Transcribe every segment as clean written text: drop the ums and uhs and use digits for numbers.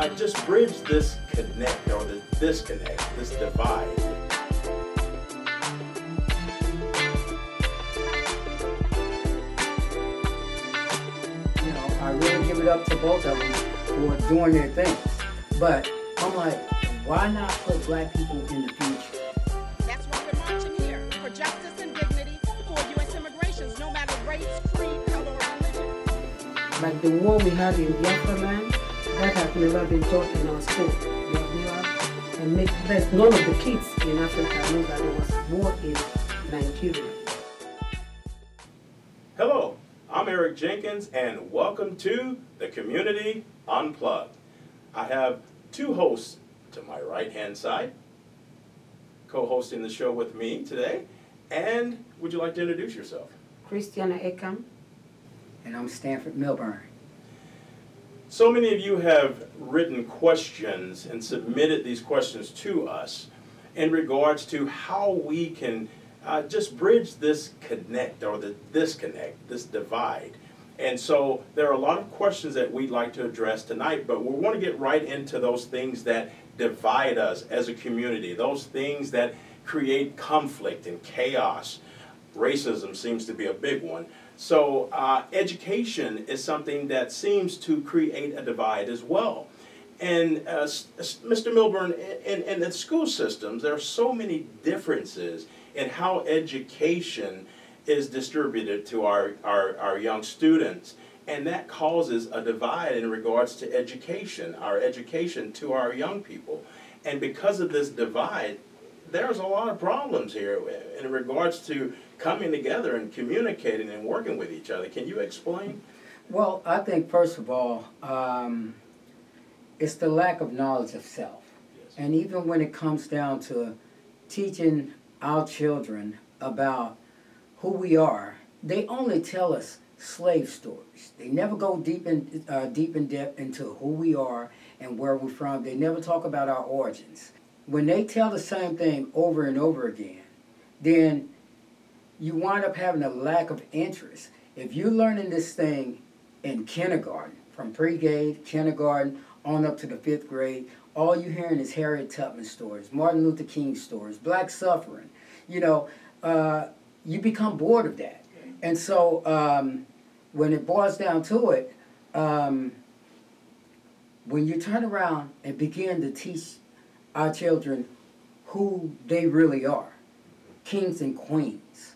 just bridge this connect or the disconnect, this divide. You know, I really give it up to both of them for doing their things. But I'm like, why not put black people in the future? That's why we're marching here, for justice and dignity for U.S. immigrations, no matter race, creed, color, or religion. Like the war we had in Biafra land, that has never been taught in our school. We have never, and none of the kids in Africa know that there was war in Nigeria. Hello, I'm Eric Jenkins, and welcome to the Community Unplugged. I have two hosts to my right-hand side, co-hosting the show with me today. And would you like to introduce yourself? Christiana Ekam. And I'm Stanford Milburn. So many of you have written questions and submitted these questions to us in regards to how we can just bridge this connect or the disconnect, this divide. And so there are a lot of questions that we'd like to address tonight, but we want to get right into those things that divide us as a community, those things that create conflict and chaos. Racism seems to be a big one. So education is something that seems to create a divide as well. And Mr. Milburn, in the school systems, there are so many differences in how education is distributed to our young students. And that causes a divide in regards to education, our education to our young people. And because of this divide, there's a lot of problems here in regards to coming together and communicating and working with each other. Can you explain? Well, I think first of all, it's the lack of knowledge of self. Yes. And even when it comes down to teaching our children about who we are, they only tell us slave stories. They never go deep in depth into who we are and where we're from. They never talk about our origins. When they tell the same thing over and over again, then you wind up having a lack of interest. If you're learning this thing in kindergarten, from pre-K, kindergarten, on up to the 5th grade, all you're hearing is Harriet Tubman stories, Martin Luther King stories, black suffering. You know, you become bored of that. And so when it boils down to it, when you turn around and begin to teach our children who they really are, kings and queens,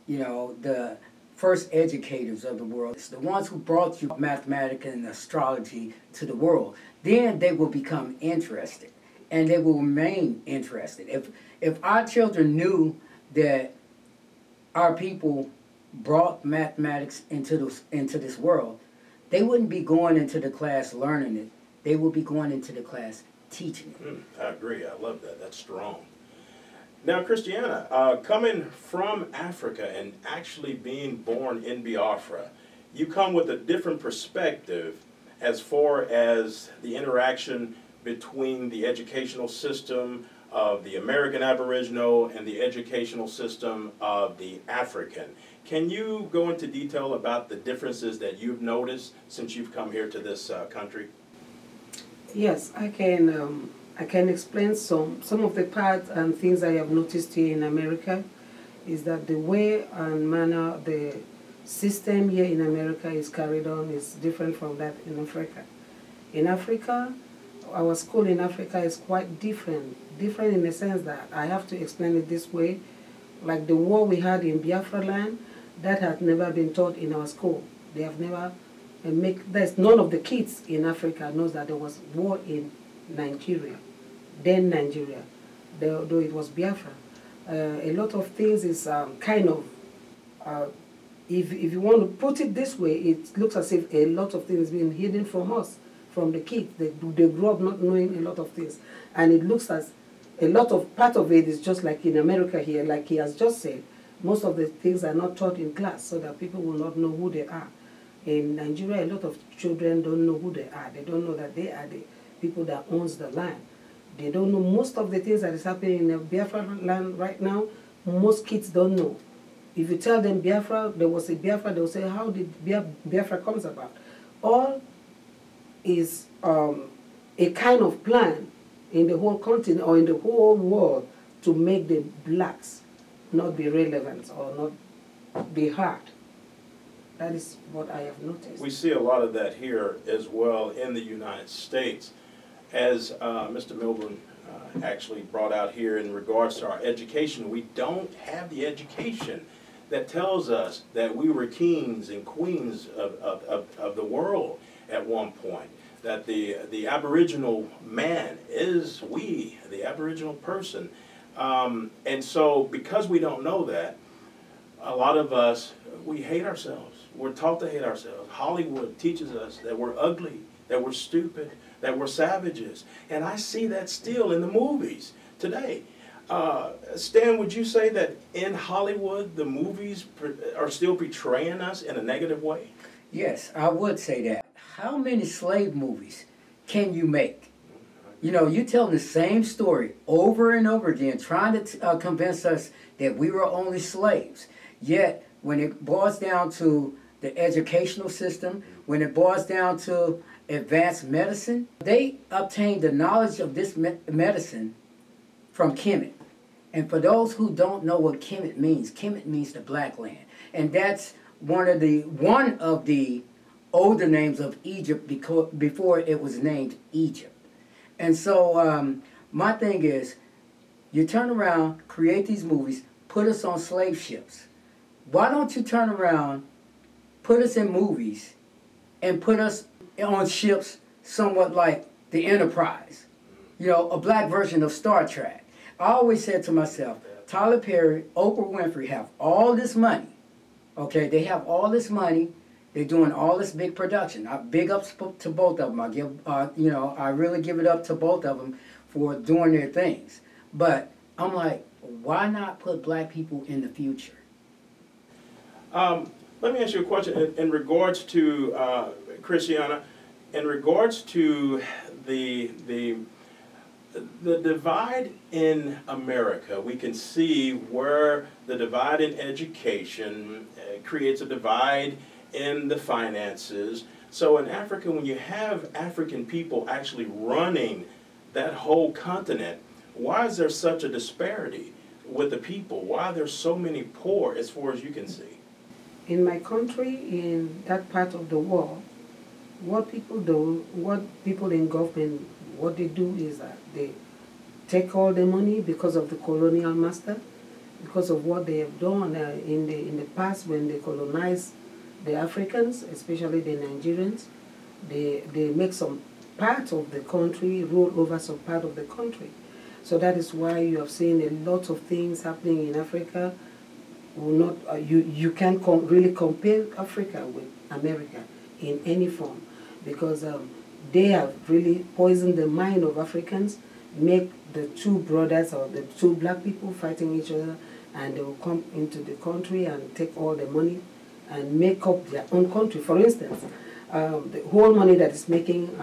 you know, the first educators of the world, it's the ones who brought you mathematics and astrology to the world, then they will become interested and they will remain interested. If our children knew that our people brought mathematics into this world, they wouldn't be going into the class learning it. They would be going into the class teaching it. I agree. I love that. That's strong. Now, Christiana, coming from Africa and actually being born in Biafra, you come with a different perspective as far as the interaction between the educational system of the American Aboriginal and the educational system of the African. Can you go into detail about the differences that you've noticed since you've come here to this country? Yes, I can explain some of the parts and things I have noticed here in America is that the way and manner the system here in America is carried on is different from that in Africa. In Africa, our school in Africa is quite different in the sense that I have to explain it this way, like the war we had in Biafra land, that had never been taught in our school. They have never, there's none of the kids in Africa knows that there was war in Nigeria, then Nigeria, though it was Biafra. A lot of things is kind of, if you want to put it this way, it looks as if a lot of things being hidden from us, from the kids. They grow up not knowing a lot of things. And it looks as a lot of part of it is just like in America here, like he has just said, most of the things are not taught in class so that people will not know who they are. In Nigeria, a lot of children don't know who they are. They don't know that they are the people that owns the land. They don't know most of the things that is happening in the Biafra land right now. Most kids don't know. If you tell them Biafra, there was a Biafra, they will say, how did Biafra comes about? All is a kind of plan in the whole continent or in the whole world to make the blacks not be relevant or not be heard. That is what I have noticed. We see a lot of that here as well in the United States. As Mr. Milburn actually brought out here in regards to our education, we don't have the education that tells us that we were kings and queens of the world at one point, that the Aboriginal man is we, the Aboriginal person. And so because we don't know that, a lot of us, we hate ourselves. We're taught to hate ourselves. Hollywood teaches us that we're ugly, that we're stupid, that we're savages. And I see that still in the movies today. Stan, would you say that in Hollywood, the movies are still portraying us in a negative way? Yes, I would say that. How many slave movies can you make? You know, you tell the same story over and over again, trying to convince us that we were only slaves. Yet, when it boils down to the educational system, when it boils down to advanced medicine, they obtained the knowledge of this medicine from Kemet. And for those who don't know what Kemet means the black land. And that's one of the older names of Egypt before it was named Egypt. And so my thing is, you turn around, create these movies, put us on slave ships. Why don't you turn around, put us in movies, and put us on ships somewhat like the Enterprise? You know, a black version of Star Trek. I always said to myself, Tyler Perry, Oprah Winfrey have all this money. Okay, they have all this money. They're doing all this big production. Big ups to both of them. I give, I really give it up to both of them for doing their things. But I'm like, why not put black people in the future? Let me ask you a question in regards to Christiana. In regards to the divide in America, we can see where the divide in education creates a divide in the finances. So in Africa, when you have African people actually running that whole continent, why is there such a disparity with the people? Why are there so many poor as far as you can see? In my country, in that part of the world, what people do, what people in government, what they do is that they take all the money because of the colonial master, because of what they have done in the past when they colonized the Africans, especially the Nigerians. They make some part of the country, rule over some part of the country. So that is why you have seen a lot of things happening in Africa. You can't really compare Africa with America in any form, because they have really poisoned the mind of Africans, make the two brothers or the two black people fighting each other, and they will come into the country and take all the money and make up their own country. For instance, the whole money that is making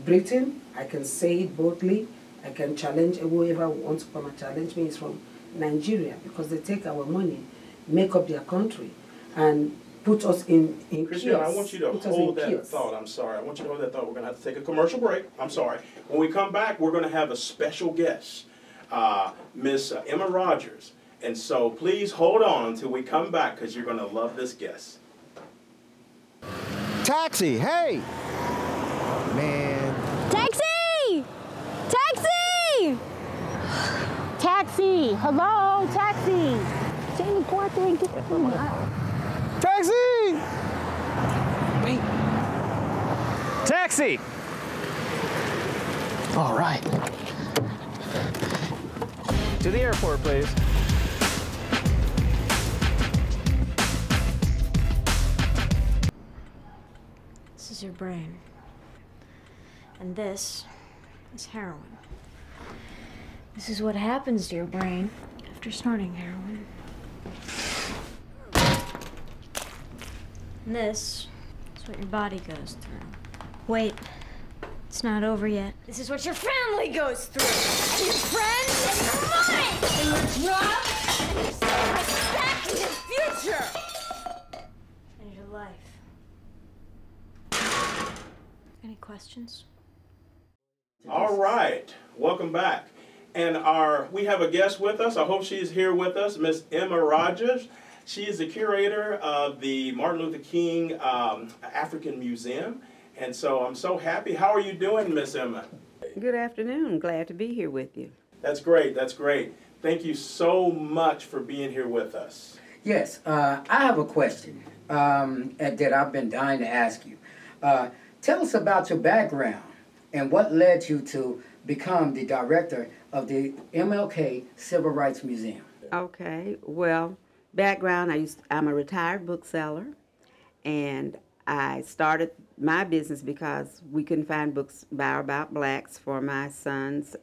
Britain, I can say it boldly, I can challenge whoever wants to come and challenge me, is from Nigeria, because they take our money, make up their country, and put us in Christiana, I want you to hold that thought. I'm sorry. I want you to hold that thought. We're going to have to take a commercial break. I'm sorry. When we come back, we're going to have a special guest, Miss Emma Rogers. And so please hold on until we come back, because you're going to love this guest. Taxi, hey! Man. Taxi! Taxi! Taxi! Hello, taxi! Jamie, go out there and get the phone. Taxi! Wait. Taxi! All right. To the airport, please. This is your brain. And this is heroin. This is what happens to your brain after snorting heroin. And this is what your body goes through. Wait, it's not over yet. This is what your family goes through. And your friends, and your money, and your job, and your self-respect, and your future. And your life. Any questions? All right, welcome back. And we have a guest with us. I hope she's here with us, Miss Emma Rogers. She is the curator of the Martin Luther King African Museum. And so I'm so happy. How are you doing, Miss Emma? Good afternoon. Glad to be here with you. That's great. That's great. Thank you so much for being here with us. Yes, I have a question that I've been dying to ask you. Tell us about your background and what led you to become the director of the MLK Civil Rights Museum. Okay. Well, background, I'm a retired bookseller, and I started my business because we couldn't find books by or about blacks for my son's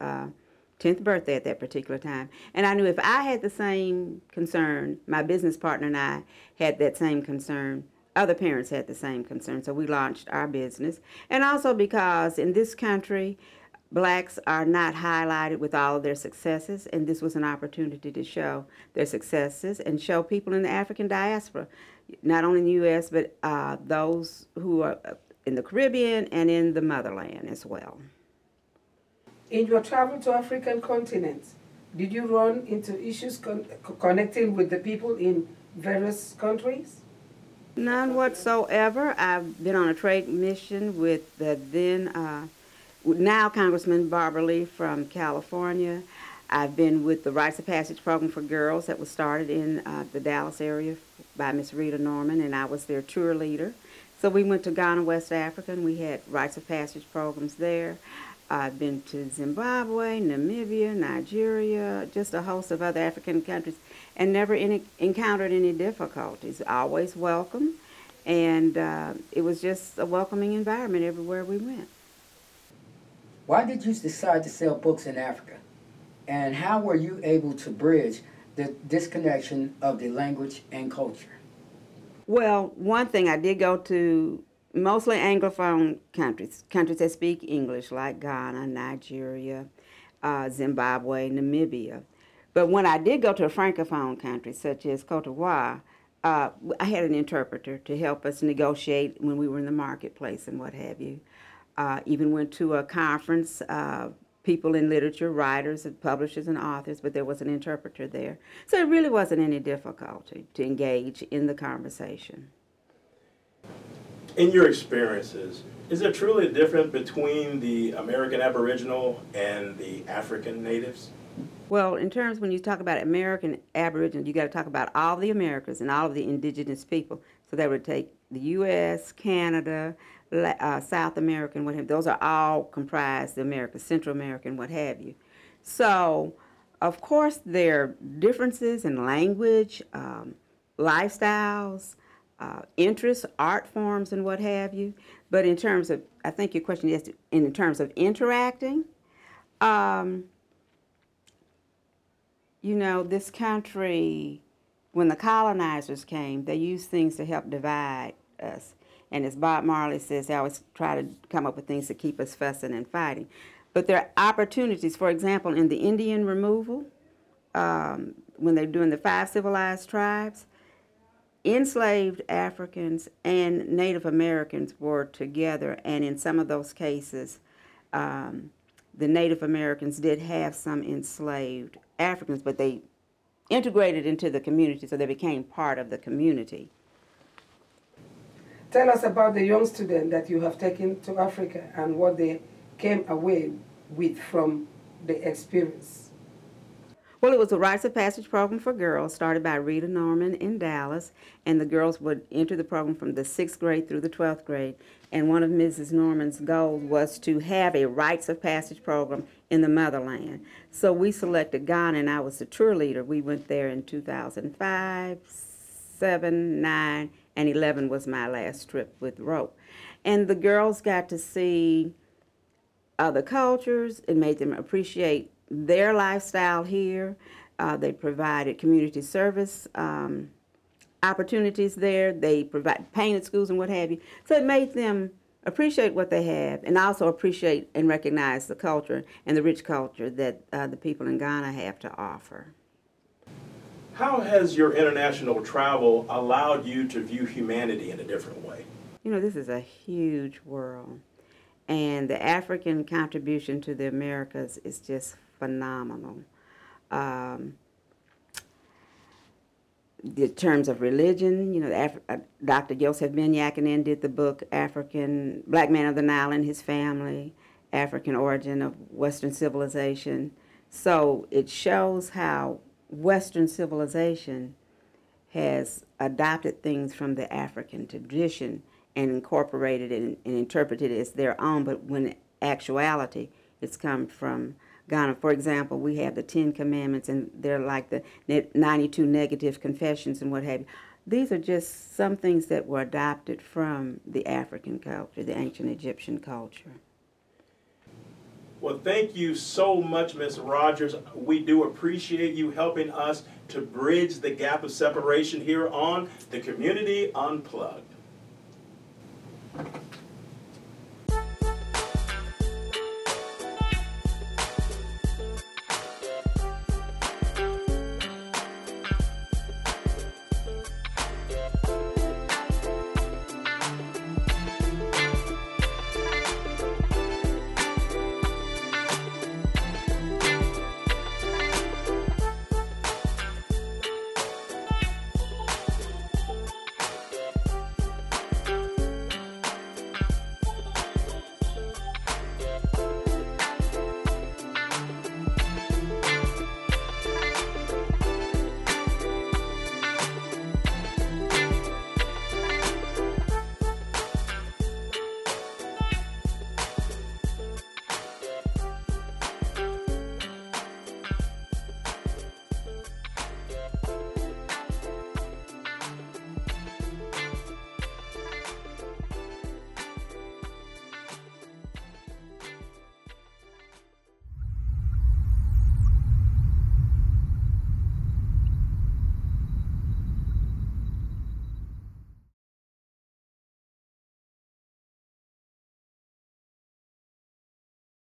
10th birthday at that particular time. And I knew if I had the same concern, my business partner and I had that same concern, other parents had the same concern, so we launched our business. And also because in this country, blacks are not highlighted with all of their successes, and this was an opportunity to show their successes and show people in the African diaspora, not only in the U.S., but those who are in the Caribbean and in the motherland as well. In your travel to African continents, did you run into issues connecting with the people in various countries? None whatsoever. I've been on a trade mission with the then, now Congressman Barbara Lee from California. I've been with the Rites of Passage program for girls that was started in the Dallas area by Miss Rita Norman, and I was their tour leader. So we went to Ghana, West Africa, and we had Rites of Passage programs there. I've been to Zimbabwe, Namibia, Nigeria, just a host of other African countries, and never encountered any difficulties. Always welcome, and it was just a welcoming environment everywhere we went. Why did you decide to sell books in Africa? And how were you able to bridge the disconnection of the language and culture? Well, one thing, I did go to mostly Anglophone countries that speak English, like Ghana, Nigeria, Zimbabwe, Namibia. But when I did go to a Francophone country, such as Cote d'Ivoire, I had an interpreter to help us negotiate when we were in the marketplace and what have you. Even went to a conference, people in literature, writers, and publishers and authors, but there was an interpreter there. So it really wasn't any difficulty to engage in the conversation. In your experiences, is there truly a difference between the American Aboriginal and the African natives? Well, in terms when you talk about American Aboriginal, you got to talk about all the Americas and all of the indigenous people. So that would take the U.S., Canada, South American, what have you. Those are all comprised, the Americas, Central American, what have you. So, of course, there are differences in language, lifestyles, interests, art forms, and what have you. But in terms of, I think your question is in terms of interacting, you know, this country, when the colonizers came, they used things to help divide us. And as Bob Marley says, they always try to come up with things to keep us fussing and fighting. But there are opportunities, for example, in the Indian removal, when they're doing the 5 civilized tribes, enslaved Africans and Native Americans were together, and in some of those cases, the Native Americans did have some enslaved Africans, but they integrated into the community, so they became part of the community. Tell us about the young students that you have taken to Africa and what they came away with from the experience. Well, it was a Rites of Passage program for girls started by Rita Norman in Dallas, and the girls would enter the program from the 6th grade through the 12th grade. And one of Mrs. Norman's goals was to have a Rites of Passage program in the motherland. So we selected Ghana, and I was the tour leader. We went there in 2005, 7, 9, and 11 was my last trip with Rope. And the girls got to see other cultures. It made them appreciate their lifestyle here. They provided community service opportunities there. They provide painted schools and what have you. So it made them appreciate what they have and also appreciate and recognize the culture and the rich culture that the people in Ghana have to offer. How has your international travel allowed you to view humanity in a different way? You know, this is a huge world. And the African contribution to the Americas is just phenomenal. In terms of religion, you know, Dr. Joseph Ben-Yakinen did the book African, Black Man of the Nile and His Family, African Origin of Western Civilization. So it shows how Western civilization has adopted things from the African tradition and incorporated it and interpreted it as their own, but when in actuality, it's come from Ghana. For example, we have the 10 Commandments, and they're like the 92 negative confessions and what have you. These are just some things that were adopted from the African culture, the ancient Egyptian culture. Well, thank you so much, Ms. Rogers. We do appreciate you helping us to bridge the gap of separation here on the Community Unplugged.